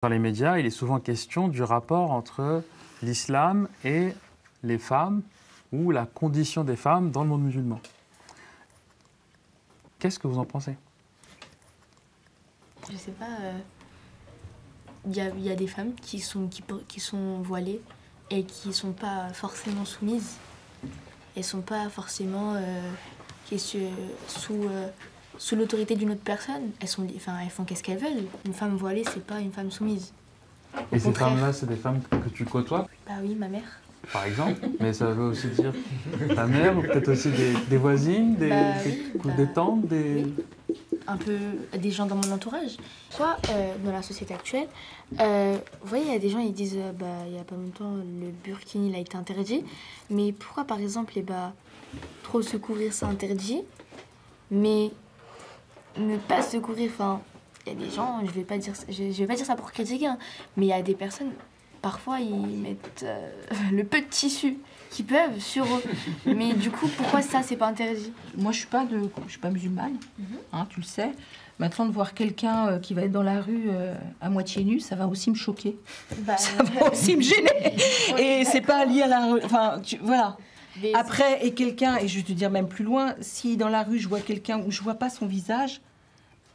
Dans les médias, il est souvent question du rapport entre l'islam et les femmes ou la condition des femmes dans le monde musulman. Qu'est-ce que vous en pensez? Je sais pas. Il y a des femmes qui sont voilées et qui sont pas forcément soumises. Elles sont pas forcément sous l'autorité d'une autre personne. Elles font qu'est-ce qu'elles veulent. Une femme voilée, c'est pas une femme soumise. Et ces femmes-là, c'est des femmes que tu côtoies? Bah oui, ma mère. Par exemple, mais ça veut aussi dire ta mère ou peut-être aussi des voisines, des tantes, oui. Un peu des gens dans mon entourage. Soit dans la société actuelle, vous voyez, il y a des gens qui disent il n'y a pas longtemps, le burkini il a été interdit. Mais pourquoi, par exemple, trop se couvrir, c'est interdit, mais ne pas se couvrir, il y a des gens, je vais pas dire ça pour critiquer, hein, mais il y a des personnes, parfois ils mettent le peu de tissu qu'ils peuvent sur eux. Mais du coup, pourquoi ça, c'est pas interdit? Moi, je suis pas musulmane, hein, tu le sais. Maintenant, de voir quelqu'un qui va être dans la rue à moitié nu, ça va aussi me choquer. Ça va aussi me gêner. Et c'est pas lié à la rue. Voilà. Mais après, et je vais te dire même plus loin, si dans la rue, je vois quelqu'un où je vois pas son visage,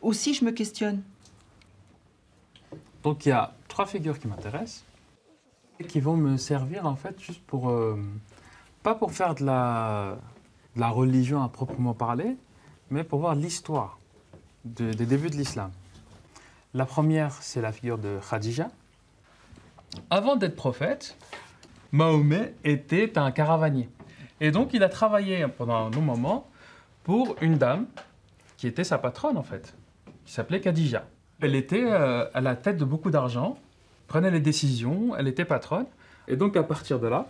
aussi, je me questionne. Donc, il y a 3 figures qui m'intéressent et qui vont me servir, en fait, juste pour... pas pour faire de la religion à proprement parler, mais pour voir l'histoire des débuts de l'islam. La première, c'est la figure de Khadija. Avant d'être prophète, Mahomet était un caravanier. Et donc, il a travaillé pendant un long moment pour une dame qui était sa patronne, en fait, qui s'appelait Khadija. Elle était à la tête de beaucoup d'argent, prenait les décisions, elle était patronne. Et donc, à partir de là,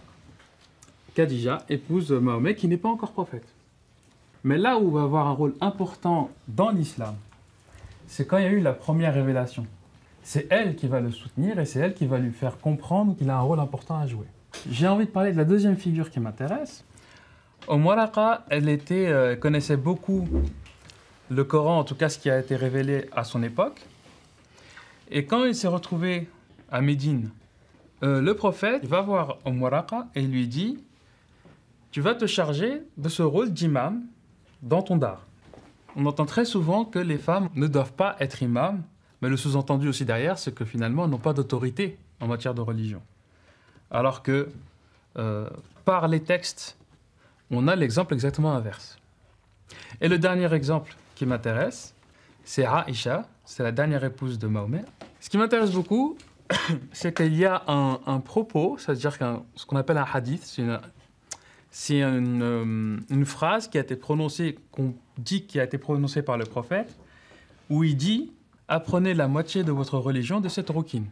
Khadija épouse Mahomet, qui n'est pas encore prophète. Mais là où va avoir un rôle important dans l'islam, c'est quand il y a eu la première révélation. C'est elle qui va le soutenir et c'est elle qui va lui faire comprendre qu'il a un rôle important à jouer. J'ai envie de parler de la deuxième figure qui m'intéresse. Waraqa, elle connaissait beaucoup le Coran, en tout cas ce qui a été révélé à son époque. Et quand il s'est retrouvé à Médine, le prophète va voir Waraqa et lui dit « Tu vas te charger de ce rôle d'imam dans ton dar ». On entend très souvent que les femmes ne doivent pas être imams, mais le sous-entendu aussi derrière, c'est que finalement, elles n'ont pas d'autorité en matière de religion. Alors que, par les textes, on a l'exemple exactement inverse. Et le dernier exemple qui m'intéresse, c'est Aïcha, c'est la dernière épouse de Mahomet. Ce qui m'intéresse beaucoup, c'est qu'il y a un propos, c'est-à-dire ce qu'on appelle un hadith, c'est une phrase qui a été prononcée, qu'on dit qui a été prononcée par le prophète, où il dit « Apprenez la moitié de votre religion de cette rouquine »,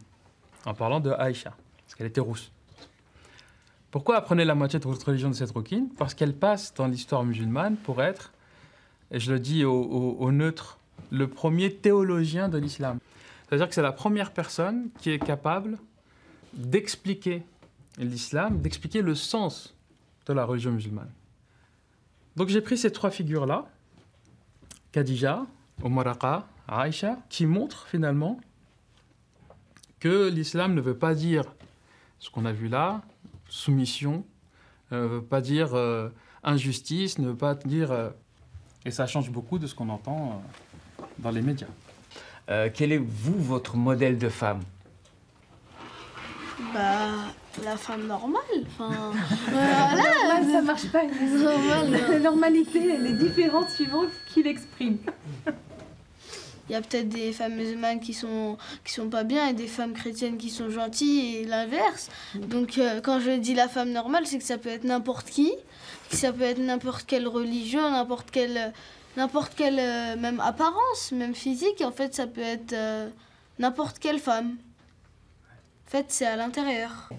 en parlant de Aïcha, parce qu'elle était rousse. Pourquoi apprenez la moitié de votre religion de cette rouquine? Parce qu'elle passe dans l'histoire musulmane pour être, et je le dis au neutre, le premier théologien de l'islam. C'est-à-dire que c'est la première personne qui est capable d'expliquer l'islam, d'expliquer le sens de la religion musulmane. Donc j'ai pris ces 3 figures-là, Khadija, Waraqa, Aïcha, qui montrent finalement que l'islam ne veut pas dire ce qu'on a vu là, soumission, ne veut pas dire injustice, ne veut pas dire... et ça change beaucoup de ce qu'on entend dans les médias. Quel est, vous, votre modèle de femme? La femme normale. Normal, ça marche pas. La normalité, elle est différente suivant qui l'exprime. Il y a peut-être des femmes musulmanes qui sont pas bien et des femmes chrétiennes qui sont gentilles et l'inverse. Donc quand je dis la femme normale, c'est que ça peut être n'importe qui, ça peut être n'importe quelle religion, n'importe quelle même apparence, même physique. En fait, ça peut être n'importe quelle femme. En fait, c'est à l'intérieur.